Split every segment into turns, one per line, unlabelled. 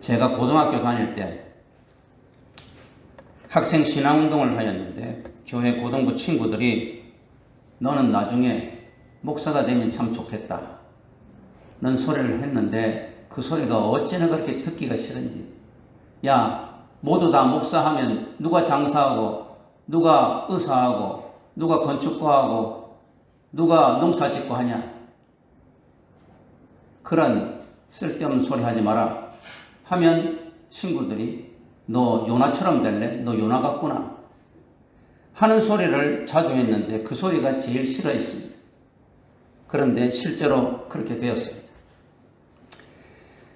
제가 고등학교 다닐 때 학생 신앙운동을 하였는데 교회 고등부 친구들이 너는 나중에 목사가 되면 참 좋겠다 는 소리를 했는데 그 소리가 어찌나 그렇게 듣기가 싫은지, 야 모두 다 목사하면 누가 장사하고 누가 의사하고 누가 건축가하고 누가 농사짓고 하냐, 그런 쓸데없는 소리 하지 마라 하면 친구들이 너 요나처럼 될래? 너 요나 같구나 하는 소리를 자주 했는데 그 소리가 제일 싫어했습니다. 그런데 실제로 그렇게 되었습니다.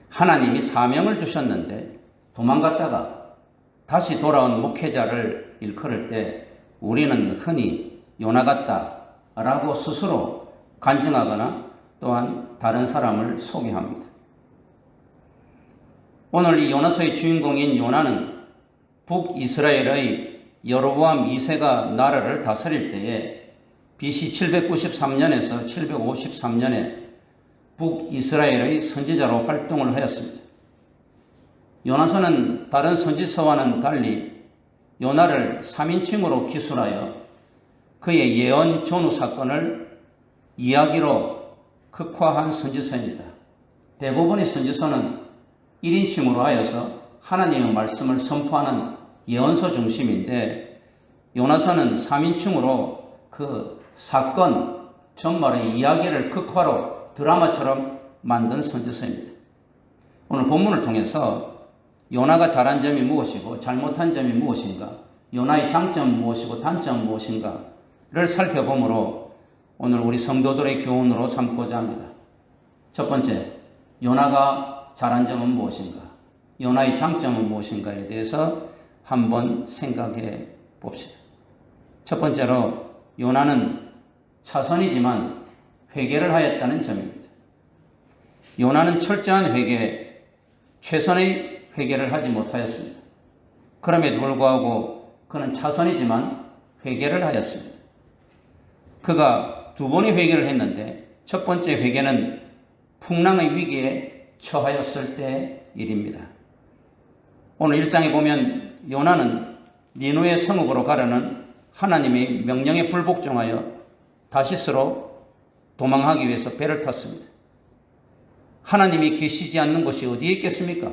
하나님이 사명을 주셨는데 도망갔다가 다시 돌아온 목회자를 일컬을 때 우리는 흔히 요나 같다라고 스스로 간증하거나 또한 다른 사람을 소개합니다. 오늘 이 요나서의 주인공인 요나는 북이스라엘의 여로보암 2세가 나라를 다스릴 때에 BC 793년에서 753년에 북이스라엘의 선지자로 활동을 하였습니다. 요나서는 다른 선지서와는 달리 요나를 3인칭으로 기술하여 그의 예언 전후 사건을 이야기로 극화한 선지서입니다. 대부분의 선지서는 1인칭으로 하여서 하나님의 말씀을 선포하는 예언서 중심인데 요나서는 3인칭으로 그 사건 전말의 이야기를 극화로 드라마처럼 만든 선지서입니다. 오늘 본문을 통해서 요나가 잘한 점이 무엇이고 잘못한 점이 무엇인가, 요나의 장점은 무엇이고 단점은 무엇인가를 살펴보므로 오늘 우리 성도들의 교훈으로 삼고자 합니다. 첫 번째, 요나가 잘한 점은 무엇인가, 요나의 장점은 무엇인가에 대해서 한번 생각해 봅시다. 첫 번째로 요나는 차선이지만 회개를 하였다는 점입니다. 요나는 철저한 회개, 최선의 회개를 하지 못하였습니다. 그럼에도 불구하고 그는 차선이지만 회개를 하였습니다. 그가 두 번의 회개를 했는데 첫 번째 회개는 풍랑의 위기에 처하였을 때 일입니다. 오늘 1장에 보면 요나는 니누의 성읍으로 가려는 하나님의 명령에 불복종하여 다시스로 도망하기 위해서 배를 탔습니다. 하나님이 계시지 않는 곳이 어디에 있겠습니까?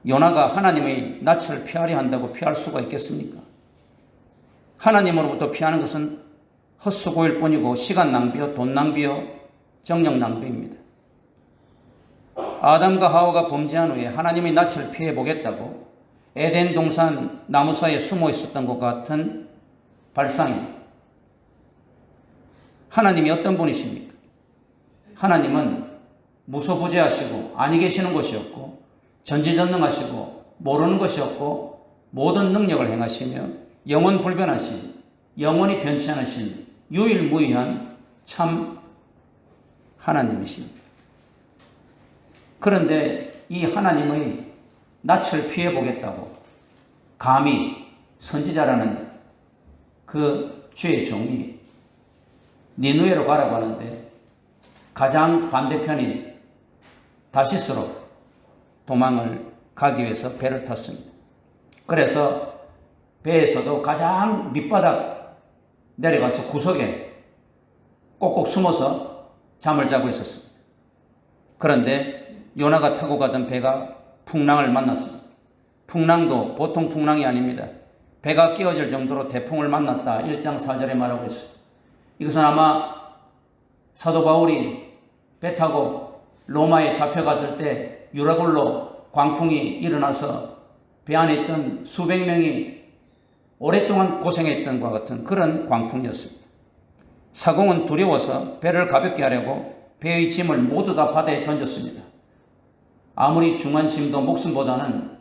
요나가 하나님의 낯을 피하려 한다고 피할 수가 있겠습니까? 하나님으로부터 피하는 것은 헛수고일 뿐이고 시간 낭비요, 돈 낭비요, 정력 낭비입니다. 아담과 하와가 범죄한 후에 하나님의 낯을 피해 보겠다고 에덴 동산 나무 사이에 숨어 있었던 것 같은 발상입니다. 하나님이 어떤 분이십니까? 하나님은 무소부재하시고 아니 계시는 것이 없고 전지전능하시고 모르는 것이 없고 모든 능력을 행하시며 영원불변하신, 영원히 변치 않으신 유일무이한 참 하나님이십니다. 그런데 이 하나님의 낯을 피해 보겠다고 감히 선지자라는 그 죄의 종이 니누에로 가라고 하는데 가장 반대편인 다시스로 도망을 가기 위해서 배를 탔습니다. 그래서 배에서도 가장 밑바닥 내려가서 구석에 꼭꼭 숨어서 잠을 자고 있었습니다. 그런데 요나가 타고 가던 배가 풍랑을 만났습니다. 풍랑도 보통 풍랑이 아닙니다. 배가 끼어질 정도로 태풍을 만났다. 1장 4절에 말하고 있습니다. 이것은 아마 사도 바울이 배 타고 로마에 잡혀갔을 때 유라굴로 광풍이 일어나서 배 안에 있던 수백 명이 오랫동안 고생했던 것과 같은 그런 광풍이었습니다. 사공은 두려워서 배를 가볍게 하려고 배의 짐을 모두 다 바다에 던졌습니다. 아무리 중한 짐도 목숨보다는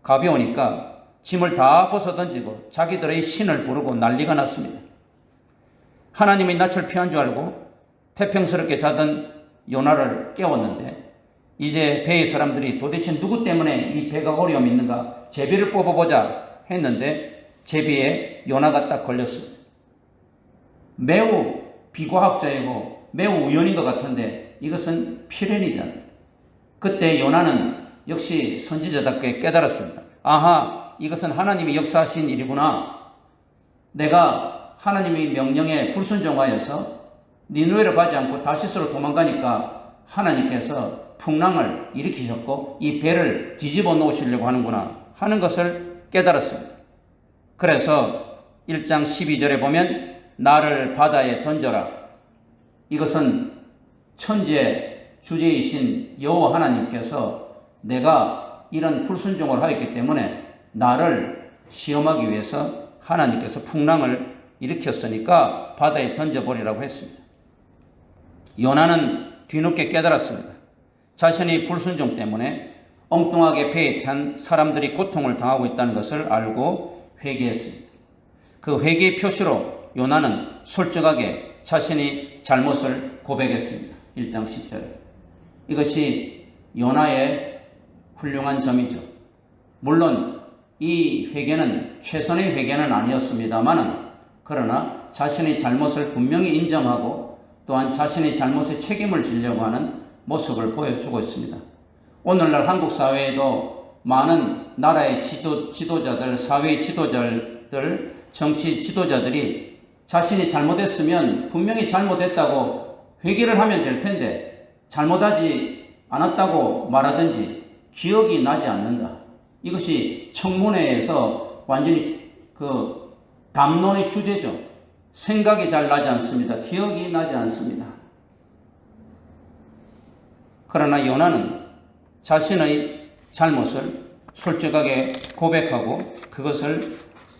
가벼우니까 짐을 다 벗어 던지고 자기들의 신을 부르고 난리가 났습니다. 하나님의 낯을 피한 줄 알고 태평스럽게 자던 요나를 깨웠는데 이제 배의 사람들이 도대체 누구 때문에 이 배가 어려움이 있는가 제비를 뽑아보자 했는데 제비에 요나가 딱 걸렸습니다. 매우 비과학적이고 매우 우연인 것 같은데 이것은 필연이잖아요. 그때 요나는 역시 선지자답게 깨달았습니다. 아하, 이것은 하나님이 역사하신 일이구나. 내가 하나님의 명령에 불순종하여서 니누에로 가지 않고 다시스로 도망가니까 하나님께서 풍랑을 일으키셨고 이 배를 뒤집어 놓으시려고 하는구나 하는 것을 깨달았습니다. 그래서 1장 12절에 보면 나를 바다에 던져라. 이것은 천지의 주제이신 여호와 하나님께서 내가 이런 불순종을 하였기 때문에 나를 시험하기 위해서 하나님께서 풍랑을 일으켰으니까 바다에 던져버리라고 했습니다. 요나는 뒤늦게 깨달았습니다. 자신의 불순종 때문에 엉뚱하게 배에 탄 사람들이 고통을 당하고 있다는 것을 알고 회개했습니다. 그 회개의 표시로 요나는 솔직하게 자신의 잘못을 고백했습니다. 1장 10절에. 이것이 요나의 훌륭한 점이죠. 물론 이 회개는 최선의 회개는 아니었습니다만 그러나 자신의 잘못을 분명히 인정하고 또한 자신의 잘못에 책임을 지려고 하는 모습을 보여주고 있습니다. 오늘날 한국 사회에도 많은 나라의 지도자들, 사회의 지도자들, 정치 지도자들이 자신이 잘못했으면 분명히 잘못했다고 회개를 하면 될 텐데 잘못하지 않았다고 말하든지 기억이 나지 않는다. 이것이 청문회에서 완전히 담론의 주제죠. 생각이 잘 나지 않습니다. 기억이 나지 않습니다. 그러나 요나는 자신의 잘못을 솔직하게 고백하고 그것을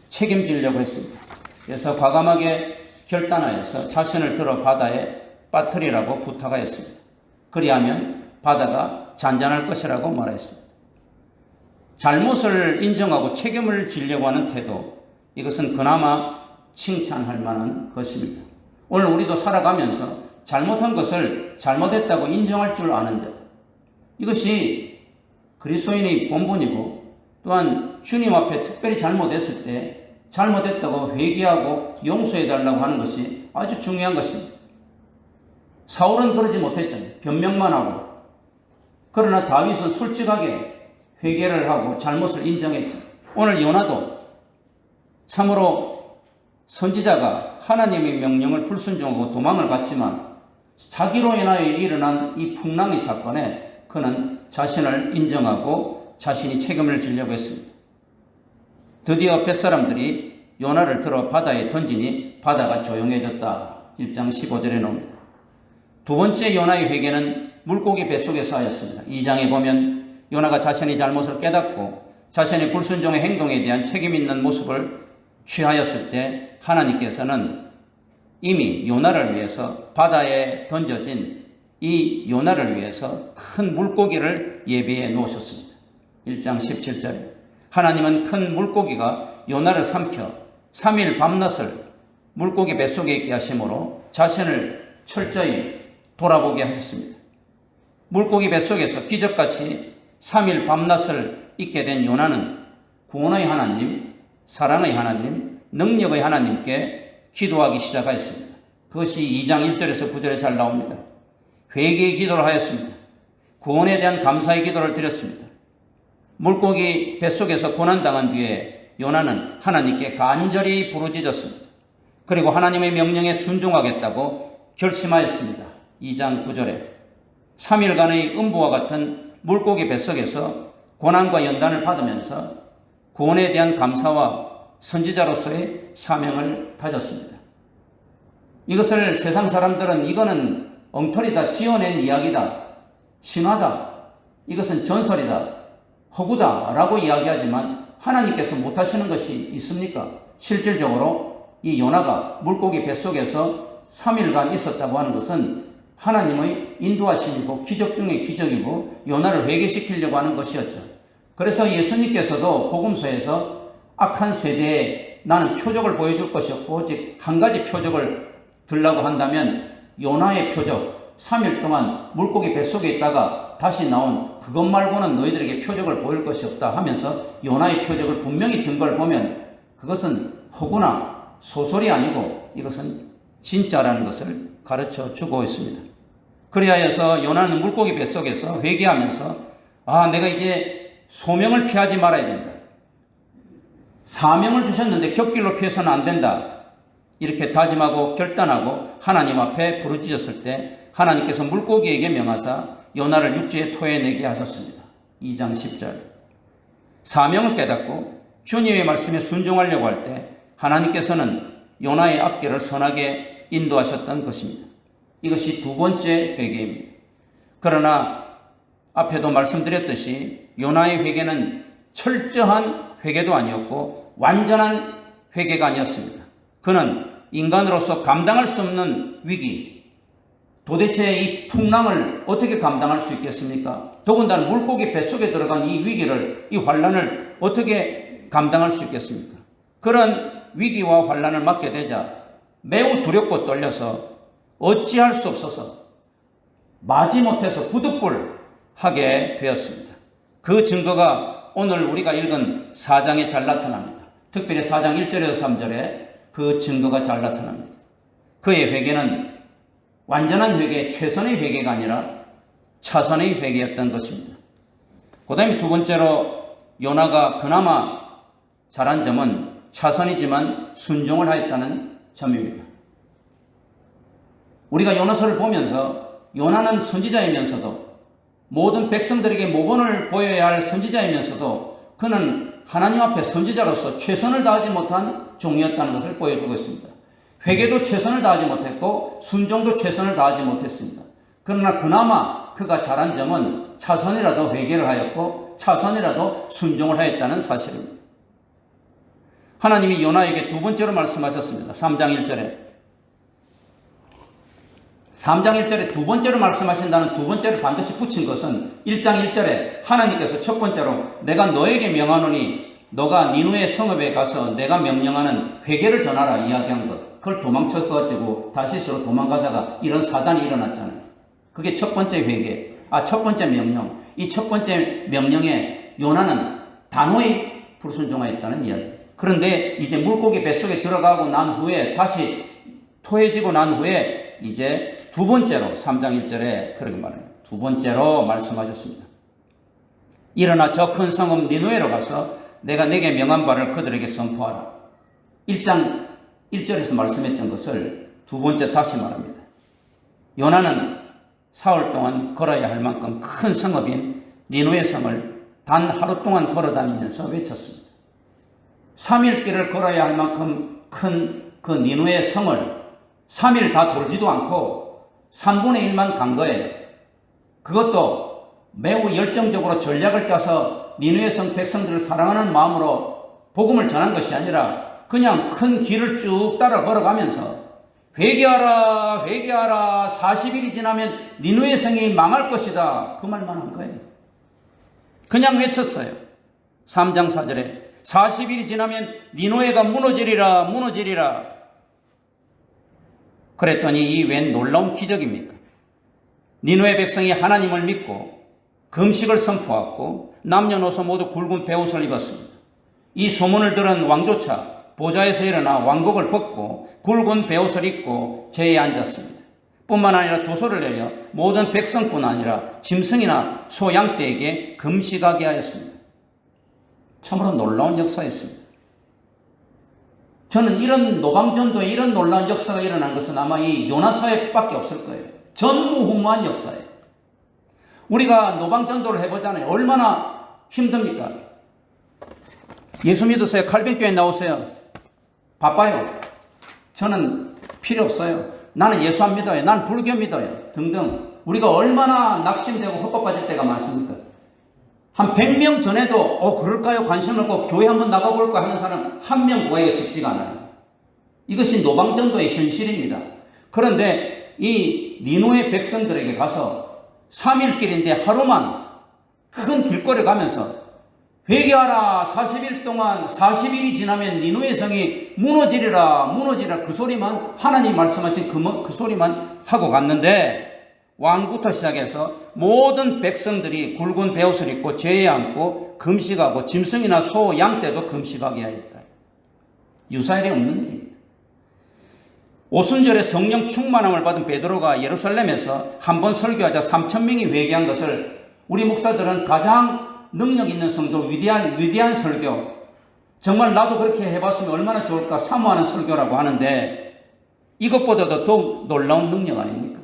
책임지려고 했습니다. 그래서 과감하게 결단하여서 자신을 들어 바다에 빠뜨리라고 부탁하였습니다. 그리하면 바다가 잔잔할 것이라고 말했습니다. 잘못을 인정하고 책임을 지려고 하는 태도, 이것은 그나마 칭찬할 만한 것입니다. 오늘 우리도 살아가면서 잘못한 것을 잘못했다고 인정할 줄 아는 자, 이것이 그리스도인의 본분이고 또한 주님 앞에 특별히 잘못했을 때 잘못했다고 회개하고 용서해달라고 하는 것이 아주 중요한 것입니다. 사울은 그러지 못했잖아요. 변명만 하고. 그러나 다윗은 솔직하게 회개를 하고 잘못을 인정했죠. 오늘 요나도 참으로 선지자가 하나님의 명령을 불순종하고 도망을 갔지만 자기로 인하여 일어난 이 풍랑의 사건에 그는 자신을 인정하고 자신이 책임을 지려고 했습니다. 드디어 뱃사람들이 요나를 들어 바다에 던지니 바다가 조용해졌다. 1장 15절에 나옵니다. 두 번째 요나의 회개는 물고기 뱃속에서 하였습니다. 2장에 보면 요나가 자신의 잘못을 깨닫고 자신의 불순종의 행동에 대한 책임 있는 모습을 취하였을 때 하나님께서는 이미 요나를 위해서 바다에 던져진 이 요나를 위해서 큰 물고기를 예비해 놓으셨습니다. 1장 17절에 하나님은 큰 물고기가 요나를 삼켜 3일 밤낮을 물고기 뱃속에 있게 하심으로 자신을 철저히 돌아보게 하셨습니다. 물고기 뱃속에서 기적같이 3일 밤낮을 있게 된 요나는 구원의 하나님, 사랑의 하나님, 능력의 하나님께 기도하기 시작하였습니다. 그것이 2장 1절에서 9절에 잘 나옵니다. 회개의 기도를 하였습니다. 구원에 대한 감사의 기도를 드렸습니다. 물고기 뱃속에서 고난당한 뒤에 요나는 하나님께 간절히 부르짖었습니다. 그리고 하나님의 명령에 순종하겠다고 결심하였습니다. 2장 9절에 3일간의 음부와 같은 물고기 뱃속에서 고난과 연단을 받으면서 구원에 대한 감사와 선지자로서의 사명을 다졌습니다. 이것을 세상 사람들은 이거는 엉터리다, 지어낸 이야기다, 신화다, 이것은 전설이다, 허구다 라고 이야기하지만 하나님께서 못하시는 것이 있습니까? 실질적으로 이 요나가 물고기 뱃속에서 3일간 있었다고 하는 것은 하나님의 인도하심이고 기적 중의 기적이고 요나를 회개시키려고 하는 것이었죠. 그래서 예수님께서도 복음서에서 악한 세대에 나는 표적을 보여줄 것이 없고 오직 한 가지 표적을 들라고 한다면 요나의 표적, 3일 동안 물고기 뱃속에 있다가 다시 나온 그것 말고는 너희들에게 표적을 보일 것이 없다 하면서 요나의 표적을 분명히 든 걸 보면 그것은 허구나 소설이 아니고 이것은 진짜라는 것을 가르쳐 주고 있습니다. 그리하여서 요나는 물고기 뱃속에서 회개하면서 내가 이제 소명을 피하지 말아야 된다. 사명을 주셨는데 곁길로 피해서는 안 된다. 이렇게 다짐하고 결단하고 하나님 앞에 부르짖었을 때 하나님께서 물고기에게 명하사 요나를 육지에 토해내게 하셨습니다. 2장 10절. 사명을 깨닫고 주님의 말씀에 순종하려고 할 때 하나님께서는 요나의 앞길을 선하게 인도하셨던 것입니다. 이것이 두 번째 회개입니다. 그러나 앞에도 말씀드렸듯이 요나의 회개는 철저한 회개도 아니었고 완전한 회개가 아니었습니다. 그는 인간으로서 감당할 수 없는 위기, 도대체 이 풍랑을 어떻게 감당할 수 있겠습니까? 더군다나 물고기 뱃속에 들어간 이 위기를, 이 환란을 어떻게 감당할 수 있겠습니까? 그런 위기와 환란을 맞게 되자 매우 두렵고 떨려서 어찌할 수 없어서 마지못해서 부득불하게 되었습니다. 그 증거가 오늘 우리가 읽은 4장에 잘 나타납니다. 특별히 4장 1절에서 3절에 그 증거가 잘 나타납니다. 그의 회개는 완전한 회개, 최선의 회개가 아니라 차선의 회개였던 것입니다. 그 다음에 두 번째로 요나가 그나마 잘한 점은 차선이지만 순종을 하였다는 점입니다. 우리가 요나서를 보면서 요나는 선지자이면서도 모든 백성들에게 모범을 보여야 할 선지자이면서도 그는 하나님 앞에 선지자로서 최선을 다하지 못한 종이었다는 것을 보여주고 있습니다. 회개도 최선을 다하지 못했고 순종도 최선을 다하지 못했습니다. 그러나 그나마 그가 잘한 점은 차선이라도 회개를 하였고 차선이라도 순종을 하였다는 사실입니다. 하나님이 요나에게 두 번째로 말씀하셨습니다. 3장 1절에. 3장 1절에 두 번째로 말씀하신다는 두 번째를 반드시 붙인 것은 1장 1절에 하나님께서 첫 번째로 내가 너에게 명하노니 너가 니누의 성읍에 가서 내가 명령하는 회개를 전하라 이야기한 것. 그걸 도망쳐가지고 다시스로 도망가다가 이런 사단이 일어났잖아요. 그게 첫 번째 회개, 첫 번째 명령. 이 첫 번째 명령에 요나는 단호히 불순종하였다는 이야기. 그런데 이제 물고기 뱃속에 들어가고 난 후에 다시 토해지고 난 후에 이제 두 번째로 3장 1절에 그렇게 말합니다. 두 번째로 말씀하셨습니다. 일어나 저 큰 성읍 니누에로 가서 내가 내게 명한 바를 그들에게 선포하라. 1장 1절에서 말씀했던 것을 두 번째 다시 말합니다. 요나는 사흘 동안 걸어야 할 만큼 큰 성읍인 니누의 성을 단 하루 동안 걸어다니면서 외쳤습니다. 3일 길을 걸어야 할 만큼 큰 그 니누의 성을 3일 다 돌지도 않고 3분의 1만 간 거예요. 그것도 매우 열정적으로 전략을 짜서 니누의 성 백성들을 사랑하는 마음으로 복음을 전한 것이 아니라 그냥 큰 길을 쭉 따라 걸어가면서 회개하라 회개하라 40일이 지나면 니누의 성이 망할 것이다. 그 말만 한 거예요. 그냥 외쳤어요. 3장 4절에 40일이 지나면 니누에가 무너지리라 무너지리라. 그랬더니 이 웬 놀라운 기적입니까? 니누의 백성이 하나님을 믿고 금식을 선포하고 남녀노소 모두 굵은 베옷을 입었습니다. 이 소문을 들은 왕조차 보좌에서 일어나 왕복을 벗고 굵은 베옷을 입고 제에 앉았습니다. 뿐만 아니라 조소를 내려 모든 백성뿐 아니라 짐승이나 소 양떼에게 금식하게 하였습니다. 참으로 놀라운 역사였습니다. 저는 이런 노방전도에 이런 놀라운 역사가 일어난 것은 아마 이 요나사회밖에 없을 거예요. 전무후무한 역사예요. 우리가 노방전도를 해보잖아요. 얼마나 힘듭니까? 예수 믿으세요. 칼빈교회 나오세요. 바빠요. 저는 필요 없어요. 나는 예수 안 믿어요. 나는 불교 믿어요. 등등. 우리가 얼마나 낙심되고 헛바빠질 때가 많습니까? 한 100명 전에도 그럴까요? 관심 없고 교회 한번 나가볼까 하는 사람 한 명 구하기가 쉽지가 않아요. 이것이 노방전도의 현실입니다. 그런데 이 니누의 백성들에게 가서 3일 길인데 하루만 큰 길거리 가면서 회개하라 40일 동안 40일이 지나면 니누의 성이 무너지리라 무너지리라 그 소리만 하나님 말씀하신 그 소리만 하고 갔는데 왕부터 시작해서 모든 백성들이 굵은 베옷을 입고 죄에 앉고 금식하고 짐승이나 소, 양떼도 금식하게 하였다. 유사일에 없는 일입니다. 오순절에 성령 충만함을 받은 베드로가 예루살렘에서 한 번 설교하자 3,000명이 회개한 것을 우리 목사들은 가장 능력 있는 성도, 위대한 설교, 정말 나도 그렇게 해봤으면 얼마나 좋을까 사모하는 설교라고 하는데, 이것보다도 더욱 놀라운 능력 아닙니까?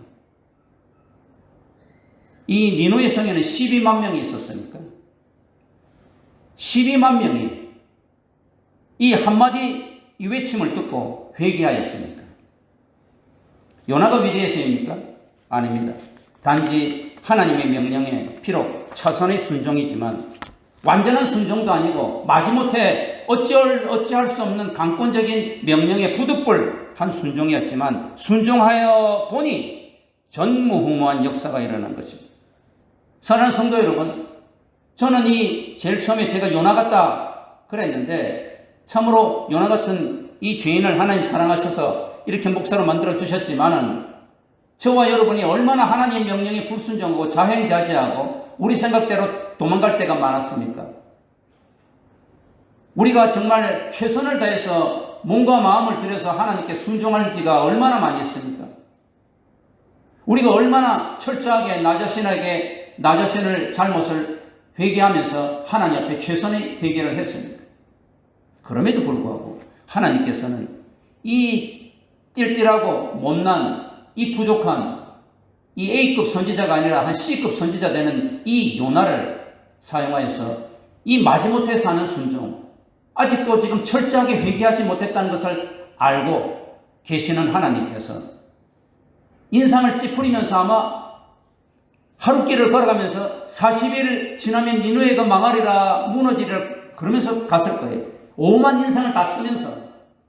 이 니누의 성에는 12만 명이 있었으니까 12만 명이 이 한마디 이 외침을 듣고 회개하였습니까? 요나가 위대해서입니까? 아닙니다. 단지 하나님의 명령에 비록 차선의 순종이지만 완전한 순종도 아니고 마지못해 어찌할 수 없는 강권적인 명령에 부득불한 순종이었지만 순종하여 보니 전무후무한 역사가 일어난 것입니다. 사랑하는 성도 여러분, 저는 제일 처음에 제가 요나 같다 그랬는데 참으로 요나 같은 이 죄인을 하나님 사랑하셔서 이렇게 목사로 만들어 주셨지만은 저와 여러분이 얼마나 하나님 명령에 불순종하고 자행자제하고 우리 생각대로 도망갈 때가 많았습니까? 우리가 정말 최선을 다해서 몸과 마음을 들여서 하나님께 순종할 지가 얼마나 많이 있습니까? 우리가 얼마나 철저하게 나 자신을 잘못을 회개하면서 하나님 앞에 최선의 회개를 했습니까? 그럼에도 불구하고 하나님께서는 이 띨띨하고 못난 이 부족한 이 A급 선지자가 아니라 한 C급 선지자 되는 이 요나를 사용하여서 이 마지못해 사는 순종, 아직도 지금 철저하게 회개하지 못했다는 것을 알고 계시는 하나님께서 인상을 찌푸리면서 아마 하루길을 걸어가면서 40일 지나면 니누에가 망하리라 무너지리라 그러면서 갔을 거예요. 오만 인상을 다 쓰면서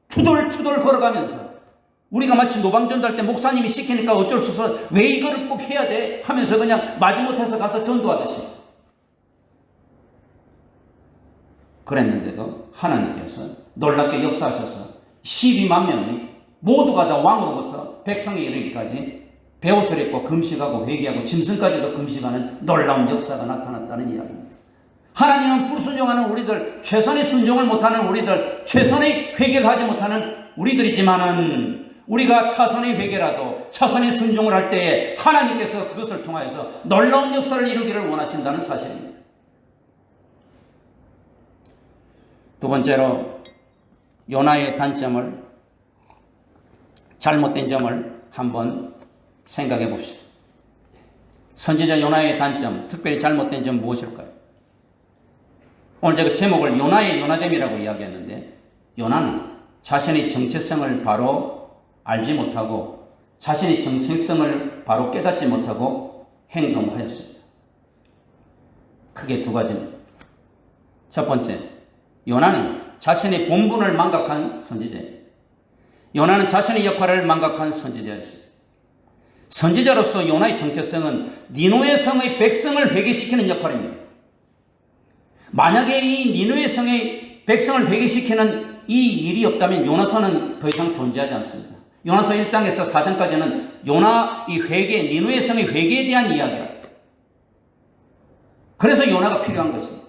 투덜투덜 걸어가면서 우리가 마치 노방전도할 때 목사님이 시키니까 어쩔 수 없어 왜 이거를 꼭 해야 돼 하면서 그냥 마지못해서 가서 전도하듯이 그랬는데도 하나님께서 놀랍게 역사하셔서 12만 명이 모두가 다 왕으로부터 백성에 이르기까지 베옷을 입고 금식하고 회개하고 짐승까지도 금식하는 놀라운 역사가 나타났다는 이야기입니다. 하나님은 불순종하는 우리들, 최선의 순종을 못하는 우리들, 최선의 회개를 하지 못하는 우리들이지만은 우리가 차선의 회개라도 차선의 순종을 할 때에 하나님께서 그것을 통하여서 놀라운 역사를 이루기를 원하신다는 사실입니다. 두 번째로 요나의 단점을, 잘못된 점을 한번 생각해 봅시다. 선지자 요나의 단점, 특별히 잘못된 점 무엇일까요? 오늘 제가 제목을 요나의 요나됨이라고 이야기했는데, 요나는 자신의 정체성을 바로 알지 못하고 자신의 정체성을 바로 깨닫지 못하고 행동하였습니다. 크게 두 가지입니다. 첫 번째, 요나는 자신의 본분을 망각한 선지자입니다. 요나는 자신의 역할을 망각한 선지자였습니다. 선지자로서 요나의 정체성은 니누의 성의 백성을 회개시키는 역할입니다. 만약에 이 니누의 성의 백성을 회개시키는 이 일이 없다면 요나서는 더 이상 존재하지 않습니다. 요나서 1장에서 4장까지는 요나 이 회개, 니누의 성의 회개에 대한 이야기입니다. 그래서 요나가 필요한 것입니다.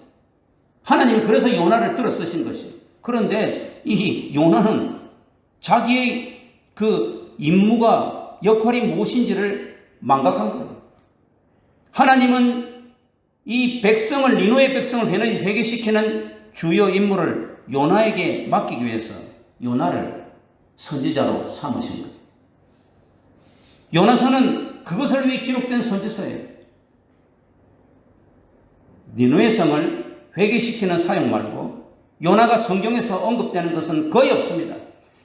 하나님이 그래서 요나를 들어 쓰신 것이에요. 그런데 이 요나는 자기의 그 임무가 역할이 무엇인지를 망각한 거예요. 하나님은 이 백성을, 니누의 백성을 회개시키는 주요 임무를 요나에게 맡기기 위해서 요나를 선지자로 삼으신 거예요. 요나서는 그것을 위해 기록된 선지서예요. 니누의 성을 회개시키는 사역 말고 요나가 성경에서 언급되는 것은 거의 없습니다.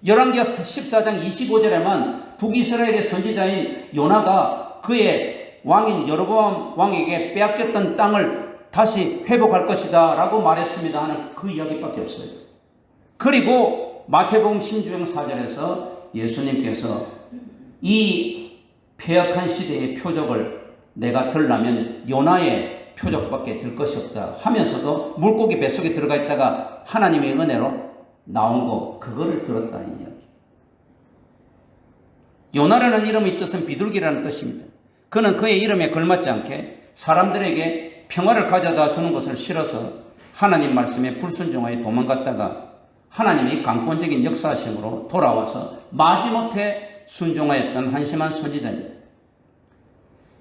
열왕기하 14장 25절에만 북이스라엘의 선지자인 요나가 그의 왕인 여로보암 왕에게 빼앗겼던 땅을 다시 회복할 것이다 라고 말했습니다 하는 그 이야기밖에 없어요. 그리고 마태복음 신주영 4절에서 예수님께서 이 폐역한 시대의 표적을 내가 들라면 요나의 표적밖에 들 것이 없다 하면서도 물고기 뱃속에 들어가 있다가 하나님의 은혜로 나온 거, 그거를 들었다는 이야기. 요나라는 이름의 뜻은 비둘기라는 뜻입니다. 그는 그의 이름에 걸맞지 않게 사람들에게 평화를 가져다 주는 것을 싫어서 하나님 말씀에 불순종하여 도망갔다가 하나님의 강권적인 역사심으로 돌아와서 마지못해 순종하였던 한심한 선지자입니다.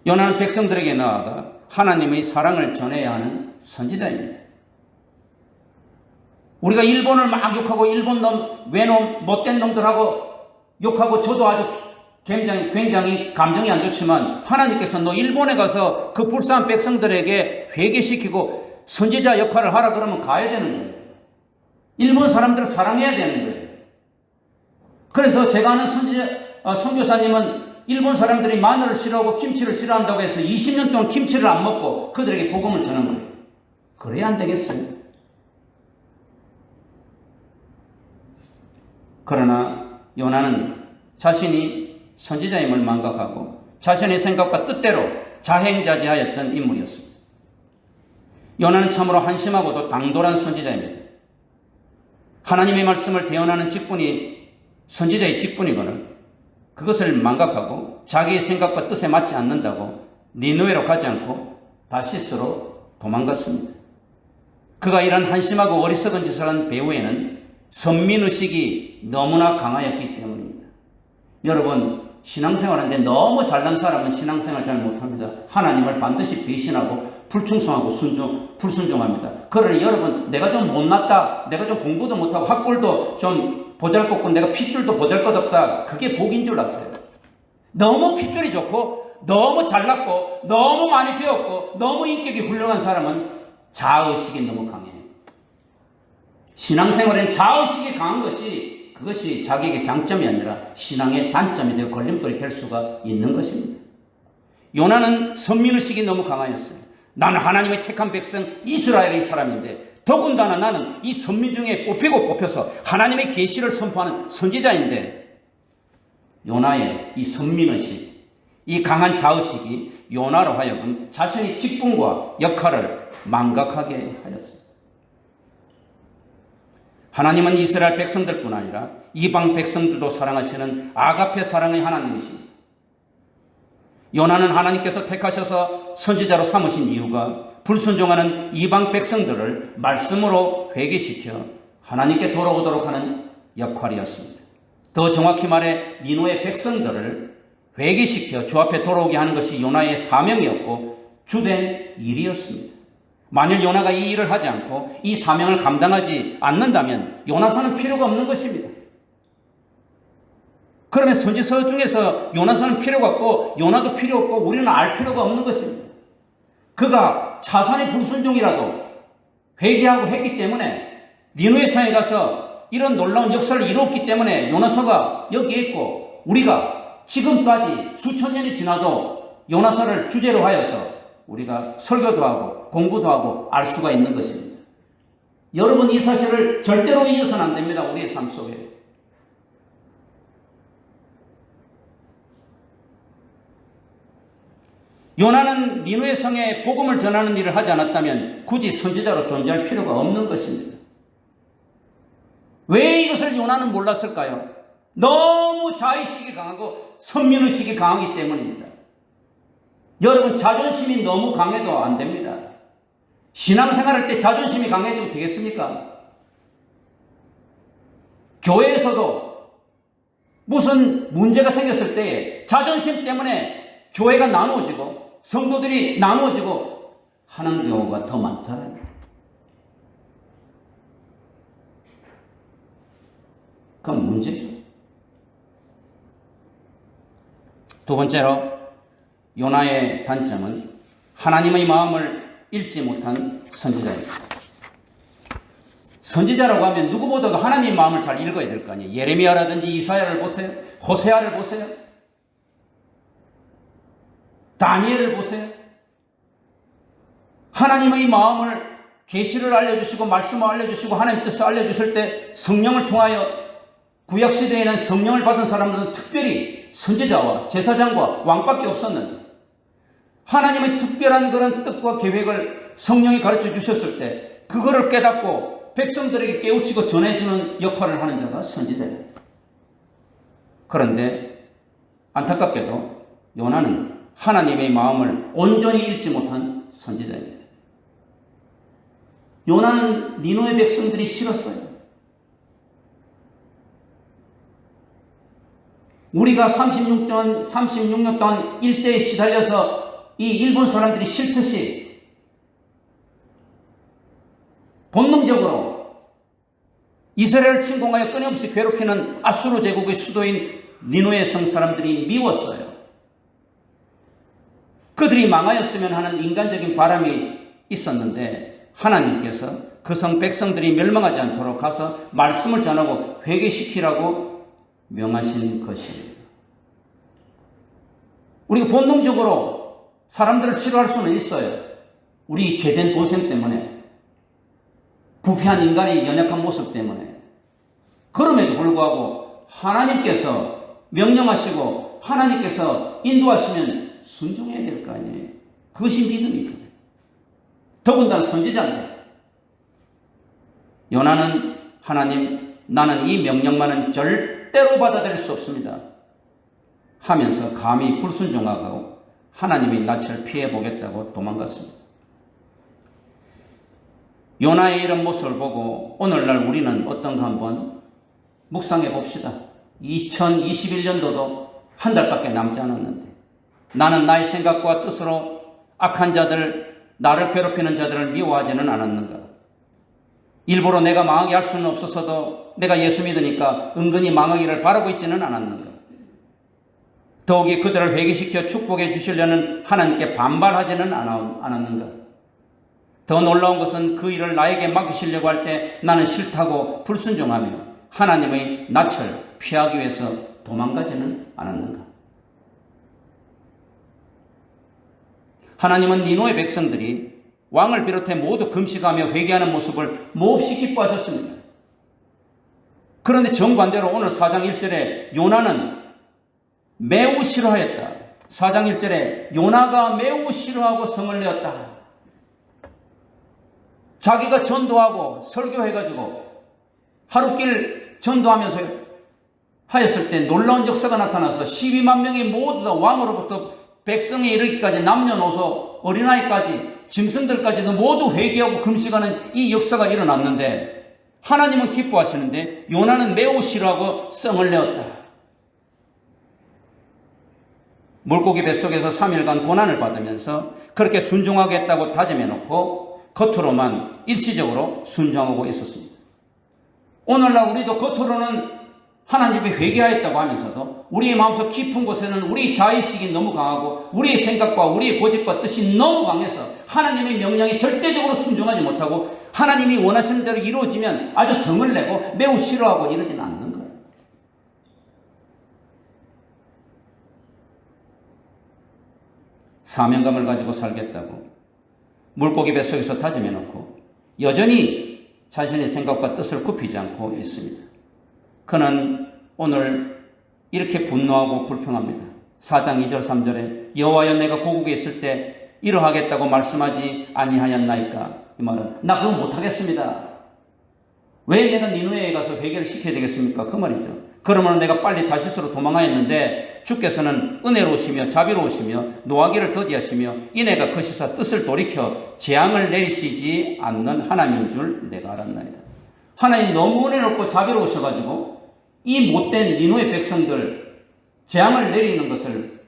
요나는 백성들에게 나아가 하나님의 사랑을 전해야 하는 선지자입니다. 우리가 일본을 막 욕하고 일본 놈, 외놈, 못된 놈들하고 욕하고 저도 아주 굉장히 감정이 안 좋지만 하나님께서 너 일본에 가서 그 불쌍한 백성들에게 회개시키고 선지자 역할을 하라 그러면 가야 되는 거예요. 일본 사람들을 사랑해야 되는 거예요. 그래서 제가 아는 선교사님은 일본 사람들이 마늘을 싫어하고 김치를 싫어한다고 해서 20년 동안 김치를 안 먹고 그들에게 복음을 전한 거예요. 그래야 안 되겠어요. 그러나 요나는 자신이 선지자임을 망각하고 자신의 생각과 뜻대로 자행자재하였던 인물이었습니다. 요나는 참으로 한심하고도 당돌한 선지자입니다. 하나님의 말씀을 대언하는 직분이 선지자의 직분이거늘 그것을 망각하고 자기의 생각과 뜻에 맞지 않는다고 니느웨로 가지 않고 다시스로 도망갔습니다. 그가 이런 한심하고 어리석은 짓을 한 배후에는 선민의식이 너무나 강하였기 때문입니다. 여러분, 신앙생활하는데 너무 잘난 사람은 신앙생활 잘 못합니다. 하나님을 반드시 배신하고 불충성하고 불순종합니다. 그러니 여러분, 내가 좀 못났다, 내가 좀 공부도 못하고 학벌도 좀 보잘것없고 내가 핏줄도 보잘것없다, 그게 복인 줄 아세요? 너무 핏줄이 좋고 너무 잘났고 너무 많이 배웠고 너무 인격이 훌륭한 사람은 자의식이 너무 강해요. 신앙생활엔 자의식이 강한 그것이 자기에게 장점이 아니라 신앙의 단점이 되고 걸림돌이 될 수가 있는 것입니다. 요나는 선민의식이 너무 강하였어요. 나는 하나님의 택한 백성 이스라엘의 사람인데 더군다나 나는 이 선민 중에 뽑혀서 하나님의 계시를 선포하는 선지자인데 요나의 이 선민의식, 이 강한 자의식이 요나로 하여금 자신의 직분과 역할을 망각하게 하였습니다. 하나님은 이스라엘 백성들뿐 아니라 이방 백성들도 사랑하시는 아가페 사랑의 하나님이십니다. 요나는 하나님께서 택하셔서 선지자로 삼으신 이유가 불순종하는 이방 백성들을 말씀으로 회개시켜 하나님께 돌아오도록 하는 역할이었습니다. 더 정확히 말해 니느웨 백성들을 회개시켜 주 앞에 돌아오게 하는 것이 요나의 사명이었고 주된 일이었습니다. 만일 요나가 이 일을 하지 않고 이 사명을 감당하지 않는다면 요나서는 필요가 없는 것입니다. 그러면 선지서 중에서 요나서는 필요가 없고 요나도 필요 없고 우리는 알 필요가 없는 것입니다. 그가 차산의 불순종이라도 회개하고 했기 때문에 니느웨 성에 가서 이런 놀라운 역사를 이루었기 때문에 요나서가 여기에 있고 우리가 지금까지 수천 년이 지나도 요나서를 주제로 하여서 우리가 설교도 하고 공부도 하고 알 수가 있는 것입니다. 여러분, 이 사실을 절대로 잊어서는 안 됩니다. 우리의 삶 속에. 요나는 니느웨 성에 복음을 전하는 일을 하지 않았다면 굳이 선지자로 존재할 필요가 없는 것입니다. 왜 이것을 요나는 몰랐을까요? 너무 자의식이 강하고 선민의식이 강하기 때문입니다. 여러분, 자존심이 너무 강해도 안 됩니다. 신앙생활할 때 자존심이 강해지면 되겠습니까? 교회에서도 무슨 문제가 생겼을 때 자존심 때문에 교회가 나누어지고 성도들이 나누어지고 하는 경우가 더 많더라고요. 그건 문제죠. 두 번째로 요나의 단점은 하나님의 마음을 읽지 못한 선지자입니다. 선지자라고 하면 누구보다도 하나님의 마음을 잘 읽어야 될 거 아니에요. 예레미야라든지 이사야를 보세요. 호세아를 보세요. 다니엘을 보세요. 하나님의 마음을 계시를 알려주시고 말씀을 알려주시고 하나님 뜻을 알려주실 때 성령을 통하여 구약시대에는 성령을 받은 사람들은 특별히 선지자와 제사장과 왕밖에 없었는데 하나님의 특별한 그런 뜻과 계획을 성령이 가르쳐 주셨을 때 그거를 깨닫고 백성들에게 깨우치고 전해주는 역할을 하는 자가 선지자예요. 그런데 안타깝게도 요나는 하나님의 마음을 온전히 읽지 못한 선지자입니다. 요나는 니느웨 백성들이 싫었어요. 우리가 36년 동안 일제에 시달려서 이 일본 사람들이 싫듯이 본능적으로 이스라엘을 침공하여 끊임없이 괴롭히는 아수르 제국의 수도인 니누에 성 사람들이 미웠어요. 그들이 망하였으면 하는 인간적인 바람이 있었는데 하나님께서 그 성 백성들이 멸망하지 않도록 가서 말씀을 전하고 회개시키라고 명하신 것입니다. 우리가 본능적으로 사람들을 싫어할 수는 있어요. 우리 죄된 본성 때문에, 부패한 인간의 연약한 모습 때문에. 그럼에도 불구하고 하나님께서 명령하시고 하나님께서 인도하시면 순종해야 될 거 아니에요. 그것이 믿음이죠. 더군다나 선지자인데 요나는 하나님, 나는 이 명령만은 절대로 받아들일 수 없습니다 하면서 감히 불순종하고 하나님의 낯을 피해보겠다고 도망갔습니다. 요나의 이런 모습을 보고 오늘날 우리는 어떤가 한번 묵상해 봅시다. 2021년도도 한 달밖에 남지 않았는데 나는 나의 생각과 뜻으로 악한 자들, 나를 괴롭히는 자들을 미워하지는 않았는가? 일부러 내가 망하게 할 수는 없었어도 내가 예수 믿으니까 은근히 망하기를 바라고 있지는 않았는가? 더욱이 그들을 회개시켜 축복해 주시려는 하나님께 반발하지는 않았는가? 더 놀라운 것은 그 일을 나에게 맡기시려고 할 때 나는 싫다고 불순종하며 하나님의 낯을 피하기 위해서 도망가지는 않았는가? 하나님은 니누의 백성들이 왕을 비롯해 모두 금식하며 회개하는 모습을 몹시 기뻐하셨습니다. 그런데 정반대로 오늘 4장 1절에 요나는 매우 싫어하였다. 4장 1절에 요나가 매우 싫어하고 성을 내었다. 자기가 전도하고 설교해가지고 하루길 전도하면서 하였을 때 놀라운 역사가 나타나서 12만 명이 모두 다 왕으로부터 백성에 이르기까지 남녀노소 어린아이까지 짐승들까지도 모두 회개하고 금식하는 이 역사가 일어났는데 하나님은 기뻐하시는데 요나는 매우 싫어하고 성을 내었다. 물고기 뱃속에서 3일간 고난을 받으면서 그렇게 순종하겠다고 다짐해놓고 겉으로만 일시적으로 순종하고 있었습니다. 오늘날 우리도 겉으로는 하나님이 회개하였다고 하면서도 우리의 마음속 깊은 곳에는 우리 자의식이 너무 강하고 우리의 생각과 우리의 고집과 뜻이 너무 강해서 하나님의 명령에 절대적으로 순종하지 못하고 하나님이 원하시는 대로 이루어지면 아주 성을 내고 매우 싫어하고 이러지는 않는 거예요. 사명감을 가지고 살겠다고 물고기 뱃속에서 다짐해놓고 여전히 자신의 생각과 뜻을 굽히지 않고 있습니다. 그는 오늘 이렇게 분노하고 불평합니다. 4장 2절 3절에 여호와여 내가 고국에 있을 때 이러하겠다고 말씀하지 아니하였나이까? 이 말은 나 그거 못하겠습니다. 왜 내가 니누에에 가서 회개를 시켜야 되겠습니까? 그 말이죠. 그러면 내가 빨리 다시스로 도망하였는데 주께서는 은혜로우시며 자비로우시며 노하기를 더디하시며 이내가 거시사 뜻을 돌이켜 재앙을 내리시지 않는 하나님인 줄 내가 알았나이다. 하나님 너무 은혜롭고 자비로우셔가지고 이 못된 니누의 백성들 재앙을 내리는 것을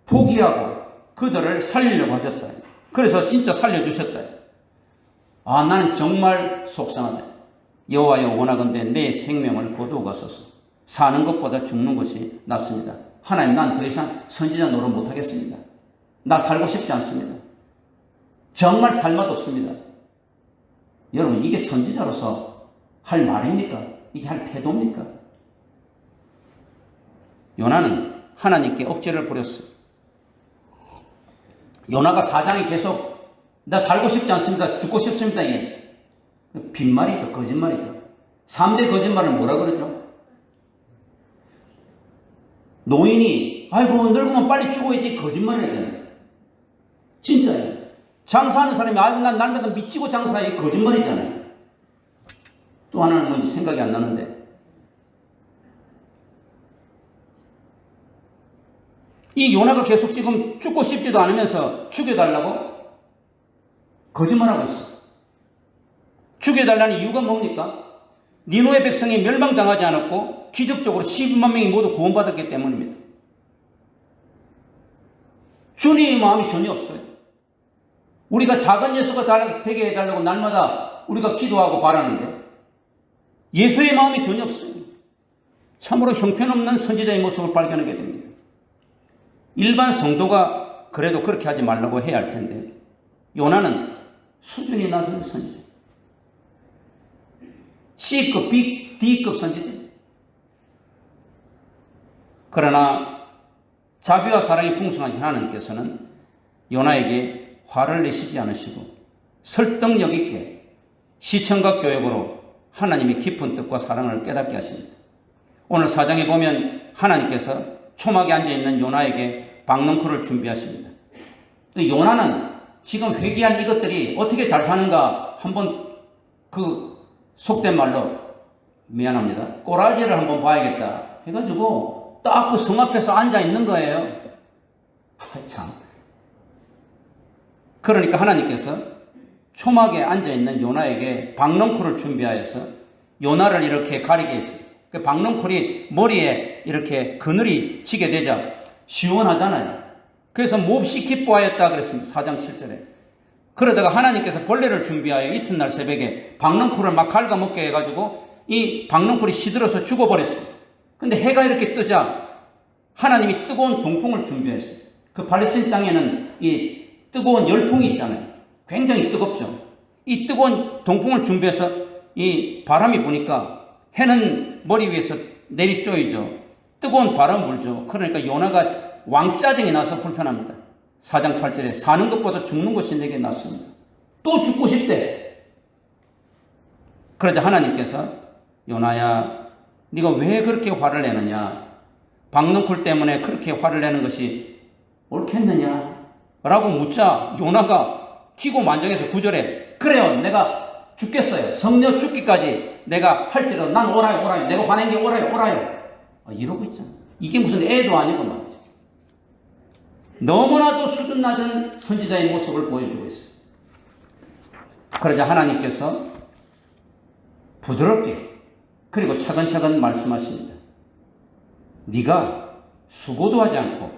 포기하고 그들을 살리려고 하셨다. 그래서 진짜 살려주셨다. 아, 나는 정말 속상하다. 여호와여 원하건대 내 생명을 거두어가소서. 사는 것보다 죽는 것이 낫습니다. 하나님, 난 더 이상 선지자 노릇 못하겠습니다. 나 살고 싶지 않습니다. 정말 살 맛 없습니다. 여러분, 이게 선지자로서 할 말입니까? 이게 할 태도입니까? 요나는 하나님께 억지를 부렸어요. 요나가 4장에 계속 나 살고 싶지 않습니다. 죽고 싶습니다. 이게 빈말이죠. 거짓말이죠. 3대 거짓말을 뭐라 그러죠? 노인이 아이고 늙으면 빨리 죽어야지 거짓말을 했잖아요. 진짜예요. 장사하는 사람이 아이고 난 날마다 미치고 장사해 거짓말이잖아요. 또 하나는 뭔지 생각이 안 나는데 이 요나가 계속 지금 죽고 싶지도 않으면서 죽여달라고 거짓말하고 있어. 죽여달라는 이유가 뭡니까? 니누의 백성이 멸망당하지 않았고 기적적으로 12만 명이 모두 구원받았기 때문입니다. 주님의 마음이 전혀 없어요. 우리가 작은 예수가 되게 해달라고 날마다 우리가 기도하고 바라는데 예수의 마음이 전혀 없어요. 참으로 형편없는 선지자의 모습을 발견하게 됩니다. 일반 성도가 그래도 그렇게 하지 말라고 해야 할 텐데 요나는 수준이 낮은 선지자. C급, D급 선지자. 그러나 자비와 사랑이 풍성하신 하나님께서는 요나에게 화를 내시지 않으시고 설득력 있게 시청각 교육으로 하나님의 깊은 뜻과 사랑을 깨닫게 하십니다. 오늘 4장에 보면 하나님께서 초막에 앉아있는 요나에게 박넝쿨을 준비하십니다. 또 요나는 지금 회개한 이것들이 어떻게 잘 사는가 한번 그 속된 말로 미안합니다. 꼬라지를 한번 봐야겠다 해가지고 딱 그 성 앞에서 앉아있는 거예요. 참. 그러니까 하나님께서 초막에 앉아있는 요나에게 박넝쿨을 준비하여서 요나를 이렇게 가리게 했어요. 그 박넝쿨이 머리에 이렇게 그늘이 지게 되자 시원하잖아요. 그래서 몹시 기뻐하였다 그랬습니다. 4장 7절에. 그러다가 하나님께서 벌레를 준비하여 이튿날 새벽에 박넝쿨을 막 갉아먹게 해가지고 이 박넝쿨이 시들어서 죽어버렸어요. 근데 해가 이렇게 뜨자 하나님이 뜨거운 동풍을 준비했어요. 그 팔레스타인 땅에는 이 뜨거운 열풍이 있잖아요. 굉장히 뜨겁죠. 이 뜨거운 동풍을 준비해서 이 바람이 부니까 해는 머리 위에서 내리 쪼이죠. 뜨거운 바람 불죠. 그러니까 요나가 왕짜증이 나서 불편합니다. 4장 8절에 사는 것보다 죽는 것이 내게 낫습니다. 또 죽고 싶대. 그러자 하나님께서 요나야 네가 왜 그렇게 화를 내느냐? 박넝쿨 때문에 그렇게 화를 내는 것이 옳겠느냐? 라고 묻자 요나가 기고만장해서 9절에 그래요. 내가 죽겠어요. 성녀 죽기까지 내가 할지라도 난 오라요. 내가 화낸 게 오라요. 이러고 있잖아. 이게 무슨 애도 아니고 말이죠. 너무나도 수준 낮은 선지자의 모습을 보여주고 있어요. 그러자 하나님께서 부드럽게 그리고 차근차근 말씀하십니다. 네가 수고도 하지 않고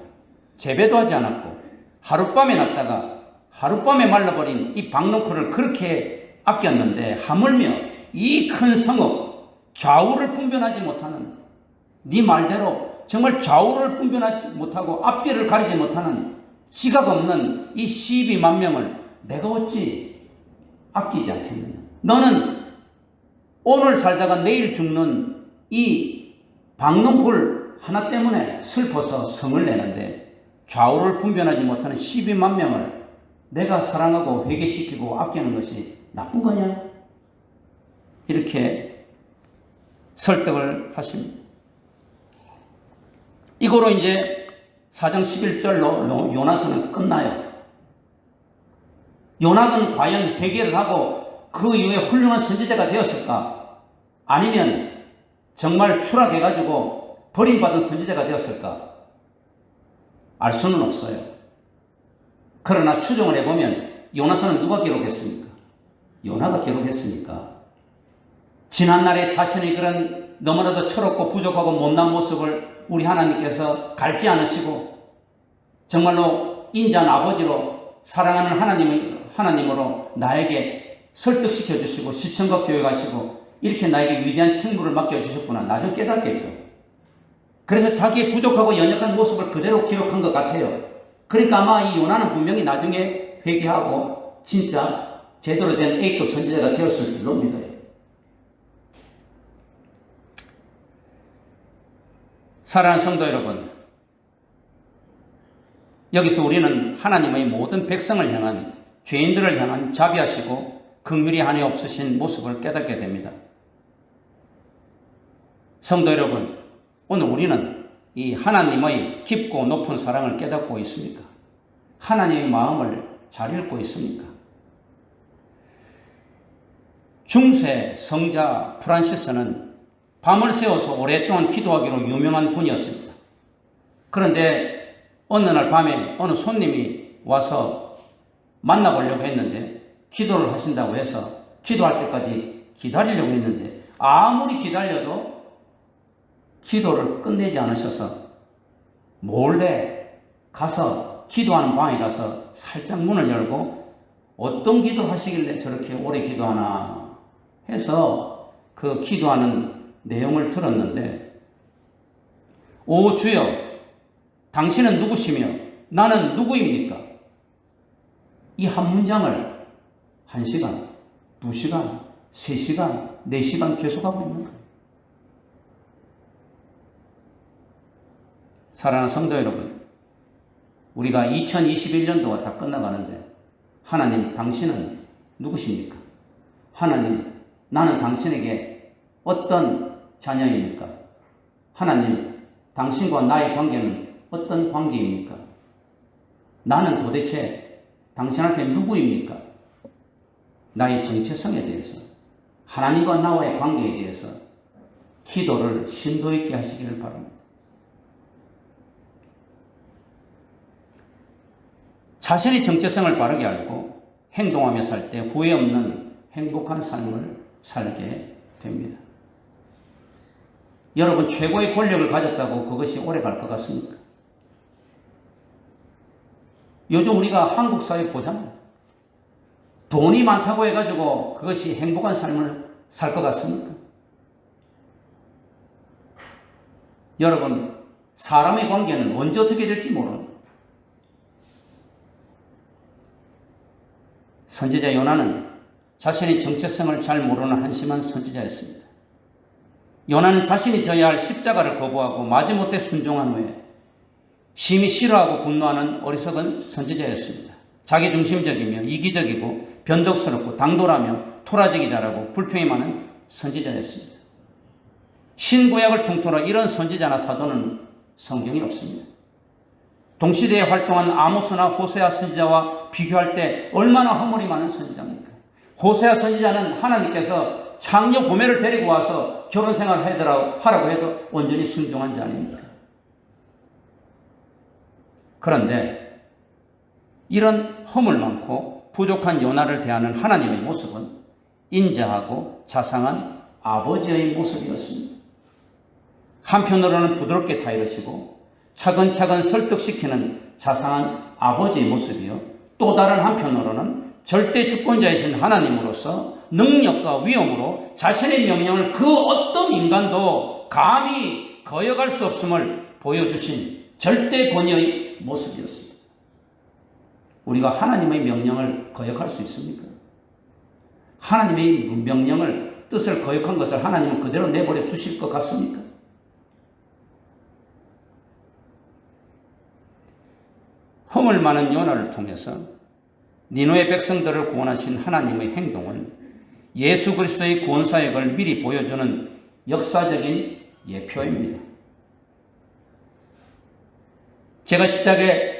재배도 하지 않았고 하룻밤에 났다가 하룻밤에 말라버린 이 박넝쿨을 그렇게 아꼈는데 하물며 이 큰 성읍 좌우를 분별하지 못하는 네 말대로 정말 좌우를 분별하지 못하고 앞뒤를 가리지 못하는 지각 없는 이 12만 명을 내가 어찌 아끼지 않겠느냐. 너는 오늘 살다가 내일 죽는 이 박넝쿨 하나 때문에 슬퍼서 성을 내는데 좌우를 분별하지 못하는 12만 명을 내가 사랑하고 회개시키고 아끼는 것이 나쁜 거냐? 이렇게 설득을 하십니다. 이거로 이제 4장 11절로 요나서는 끝나요. 요나는 과연 회개를 하고 그 이후에 훌륭한 선지자가 되었을까? 아니면 정말 추락해가지고 버림받은 선지자가 되었을까? 알 수는 없어요. 그러나 추정을 해보면 요나서는 누가 기록했습니까? 요나가 기록했으니까. 지난날에 자신의 그런 너무나도 철없고 부족하고 못난 모습을 우리 하나님께서 갈지 않으시고 정말로 인자한 아버지로 사랑하는 하나님으로 나에게 설득시켜 주시고 시청각 교육하시고 이렇게 나에게 위대한 책무를 맡겨주셨구나. 나중에 깨닫겠죠. 그래서 자기의 부족하고 연약한 모습을 그대로 기록한 것 같아요. 그러니까 아마 이 요나는 분명히 나중에 회개하고 진짜 제대로 된 A급 선지자가 되었을 줄로 믿어요. 사랑하는 성도 여러분, 여기서 우리는 하나님의 모든 백성을 향한 죄인들을 향한 자비하시고 긍휼이 한이 없으신 모습을 깨닫게 됩니다. 성도 여러분, 오늘 우리는 이 하나님의 깊고 높은 사랑을 깨닫고 있습니까? 하나님의 마음을 잘 읽고 있습니까? 중세 성자 프란시스는 밤을 새워서 오랫동안 기도하기로 유명한 분이었습니다. 그런데 어느 날 밤에 어느 손님이 와서 만나보려고 했는데 기도를 하신다고 해서 기도할 때까지 기다리려고 했는데 아무리 기다려도 기도를 끝내지 않으셔서 몰래 가서 기도하는 방에 가서 살짝 문을 열고 어떤 기도 하시길래 저렇게 오래 기도하나 해서 그 기도하는 내용을 들었는데, 오 주여, 당신은 누구시며 나는 누구입니까? 이 한 문장을 1시간, 2시간, 3시간, 4시간 계속하고 있는 거예요. 사랑하는 성도 여러분, 우리가 2021년도가 다 끝나가는데 하나님, 당신은 누구십니까? 하나님, 나는 당신에게 어떤 자녀입니까? 하나님, 당신과 나의 관계는 어떤 관계입니까? 나는 도대체 당신 앞에 누구입니까? 나의 정체성에 대해서, 하나님과 나와의 관계에 대해서 기도를 심도 있게 하시기를 바랍니다. 자신의 정체성을 바르게 알고 행동하며 살 때 후회 없는 행복한 삶을 살게 됩니다. 여러분, 최고의 권력을 가졌다고 그것이 오래 갈 것 같습니까? 요즘 우리가 한국 사회 보잖아요. 돈이 많다고 해가지고 그것이 행복한 삶을 살 것 같습니까? 여러분, 사람의 관계는 언제 어떻게 될지 모르는 거예요. 선지자 요나는 자신의 정체성을 잘 모르는 한심한 선지자였습니다. 요나는 자신이 져야 할 십자가를 거부하고 마지못해 순종한 후에 심히 싫어하고 분노하는 어리석은 선지자였습니다. 자기중심적이며 이기적이고 변덕스럽고 당돌하며 토라지기 잘하고 불평이 많은 선지자였습니다. 신구약을 통틀어 이런 선지자나 사도는 성경에 없습니다. 동시대에 활동한 아모스나 호세아 선지자와 비교할 때 얼마나 허물이 많은 선지자입니까? 호세아 선지자는 하나님께서 창녀 보매를 데리고 와서 결혼 생활을 하라고 해도 온전히 순종한 자 아닙니까? 그런데 이런 허물 많고 부족한 요나를 대하는 하나님의 모습은 인자하고 자상한 아버지의 모습이었습니다. 한편으로는 부드럽게 타이르시고 차근차근 설득시키는 자상한 아버지의 모습이요, 또 다른 한편으로는 절대 주권자이신 하나님으로서 능력과 위엄으로 자신의 명령을 그 어떤 인간도 감히 거역할 수 없음을 보여주신 절대 권위의 모습이었습니다. 우리가 하나님의 명령을 거역할 수 있습니까? 하나님의 명령을, 뜻을 거역한 것을 하나님은 그대로 내버려 두실 것 같습니까? 허물 많은 요나를 통해서 니느웨 백성들을 구원하신 하나님의 행동은 예수 그리스도의 구원 사역을 미리 보여주는 역사적인 예표입니다. 제가 시작에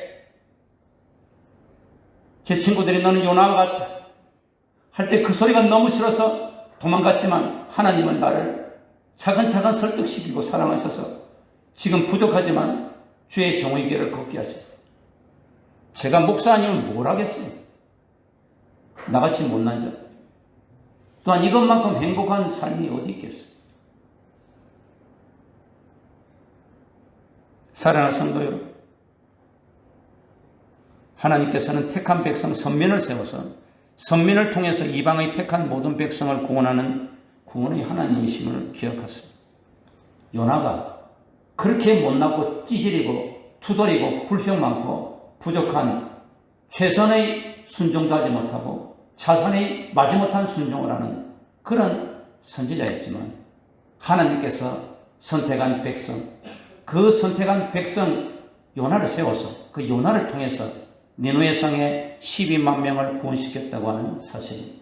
제 친구들이 너는 요나와 같다 할 때 그 소리가 너무 싫어서 도망갔지만 하나님은 나를 차근차근 설득시키고 사랑하셔서 지금 부족하지만 주의 종의 길을 걷게 하십니다. 제가 목사 아니면 뭘 하겠어요? 나같이 못난 자. 또한 이것만큼 행복한 삶이 어디 있겠어요? 사랑하는 성도 여러분, 하나님께서는 택한 백성 선민을 세워서 선민을 통해서 이방의 택한 모든 백성을 구원하는 구원의 하나님이심을 기억하세요. 요나가 그렇게 못나고 찌질이고 투덜이고 불평 많고 부족한 최선의 순종도 하지 못하고 차선의 마지못한 순종을 하는 그런 선지자였지만 하나님께서 선택한 백성, 그 선택한 백성 요나를 세워서 그 요나를 통해서 니느웨 성에 12만 명을 구원시켰다고 하는 사실입니다.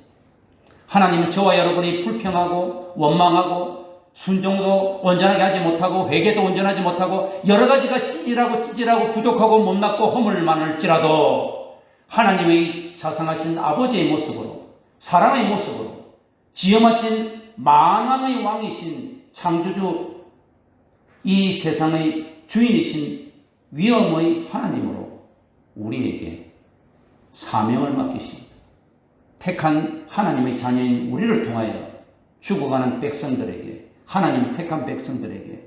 하나님은 저와 여러분이 불평하고 원망하고 순종도 온전하게 하지 못하고 회개도 온전하지 못하고 여러 가지가 찌질하고 부족하고 못났고 허물 많을지라도 하나님의 자상하신 아버지의 모습으로, 사랑의 모습으로, 지엄하신 만왕의 왕이신 창조주, 이 세상의 주인이신 위엄의 하나님으로 우리에게 사명을 맡기십니다. 택한 하나님의 자녀인 우리를 통하여 죽어가는 백성들에게, 하나님 택한 백성들에게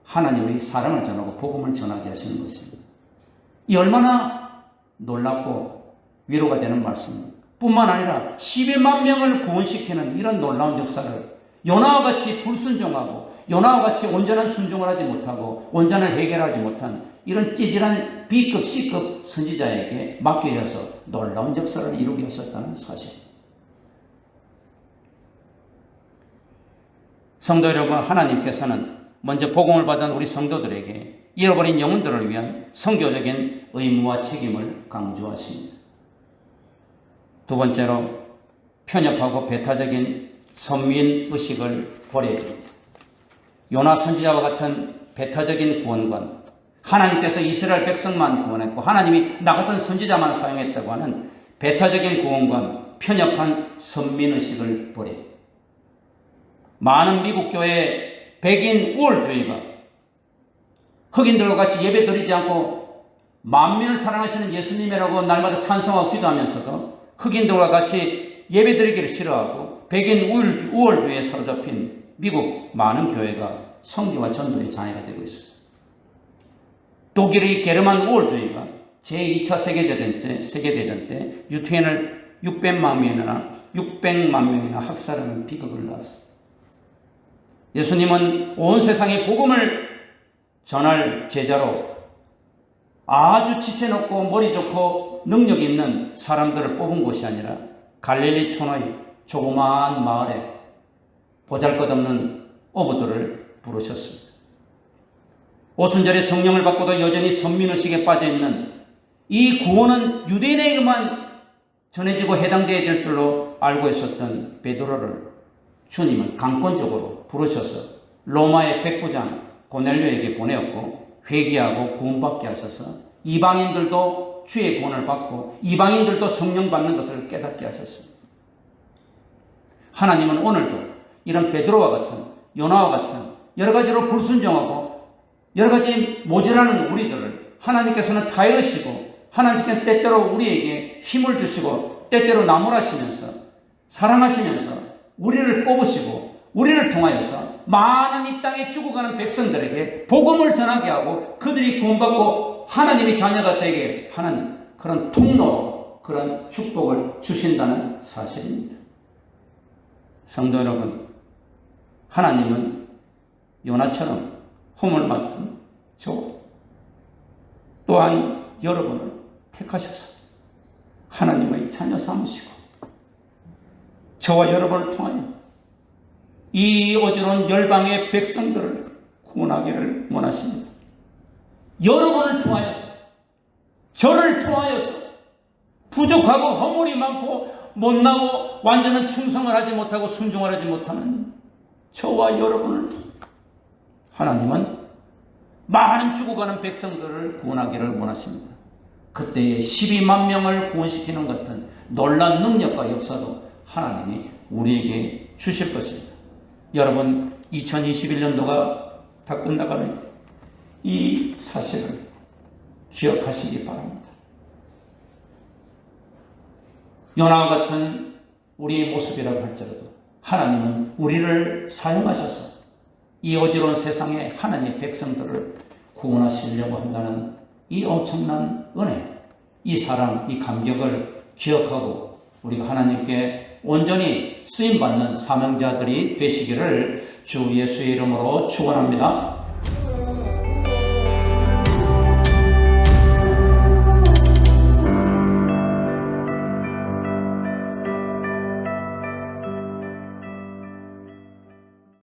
하나님의 사랑을 전하고 복음을 전하게 하시는 것입니다. 이 얼마나 놀랍고 위로가 되는 말씀입니다. 뿐만 아니라 12만 명을 구원시키는 이런 놀라운 역사를 요나와 같이 불순종하고 요나와 같이 온전한 순종을 하지 못하고 온전한 해결하지 못한 이런 찌질한 B급, C급 선지자에게 맡겨져서 놀라운 역사를 이루게 하셨다는 사실입니다. 성도 여러분, 하나님께서는 먼저 복음을 받은 우리 성도들에게 잃어버린 영혼들을 위한 선교적인 의무와 책임을 강조하십니다. 두 번째로 편협하고 배타적인 선민의식을 버려야 됩니다. 요나 선지자와 같은 배타적인 구원관, 하나님께서 이스라엘 백성만 구원했고 하나님이 나 같은 선지자만 사용했다고 하는 배타적인 구원관, 편협한 선민의식을 버려야 됩니다. 많은 미국 교회의 백인 우월주의가 흑인들과 같이 예배 드리지 않고 만민을 사랑하시는 예수님이라고 날마다 찬송하고 기도하면서도 흑인들과 같이 예배 드리기를 싫어하고 백인 우월주의에 사로잡힌 미국 많은 교회가 성교와 전도의 장애가 되고 있습니다. 독일의 게르만 우월주의가 제2차 세계대전 때 유태인을 600만 명이나 학살하는 비극을 낳았습니다. 예수님은 온 세상에 복음을 전할 제자로 아주 지체높고 머리 좋고 능력 있는 사람들을 뽑은 것이 아니라 갈릴리 촌의 조그마한 마을에 보잘것없는 어부들을 부르셨습니다. 오순절에 성령을 받고도 여전히 선민의식에 빠져있는 이 구원은 유대인에게만 전해지고 해당되어야 될 줄로 알고 있었던 베드로를 주님은 강권적으로 부르셔서 로마의 백부장 고넬료에게 보내었고 회개하고 구원받게 하셔서 이방인들도 주의 구원을 받고 이방인들도 성령 받는 것을 깨닫게 하셨습니다. 하나님은 오늘도 이런 베드로와 같은 요나와 같은 여러 가지로 불순종하고 여러 가지 모질하는 우리들을 하나님께서는 타이르시고 하나님께서는 때때로 우리에게 힘을 주시고 때때로 나무라시면서 사랑하시면서 우리를 뽑으시고 우리를 통하여서 많은 이 땅에 죽어가는 백성들에게 복음을 전하게 하고 그들이 구원받고 하나님의 자녀가 되게 하는 그런 통로로 그런 축복을 주신다는 사실입니다. 성도 여러분, 하나님은 요나처럼 홈을 맡은 저 또한 여러분을 택하셔서 하나님의 자녀 삼으시고 저와 여러분을 통하여 이 어지러운 열방의 백성들을 구원하기를 원하십니다. 여러분을 통하여서 저를 통하여서 부족하고 허물이 많고 못나고 완전한 충성을 하지 못하고 순종을 하지 못하는 저와 여러분을 하나님은 많은 죽어가는 백성들을 구원하기를 원하십니다. 그때에 12만 명을 구원시키는 같은 놀라운 능력과 역사도 하나님이 우리에게 주실 것입니다. 여러분, 2021년도가 다 끝나가는 이 사실을 기억하시기 바랍니다. 요나와 같은 우리의 모습이라고 할지라도 하나님은 우리를 사용하셔서 이 어지러운 세상에 하나님의 백성들을 구원하시려고 한다는 이 엄청난 은혜, 이 사랑, 이 감격을 기억하고 우리가 하나님께 온전히 쓰임받는 사명자들이 되시기를 주 예수의 이름으로 축원합니다.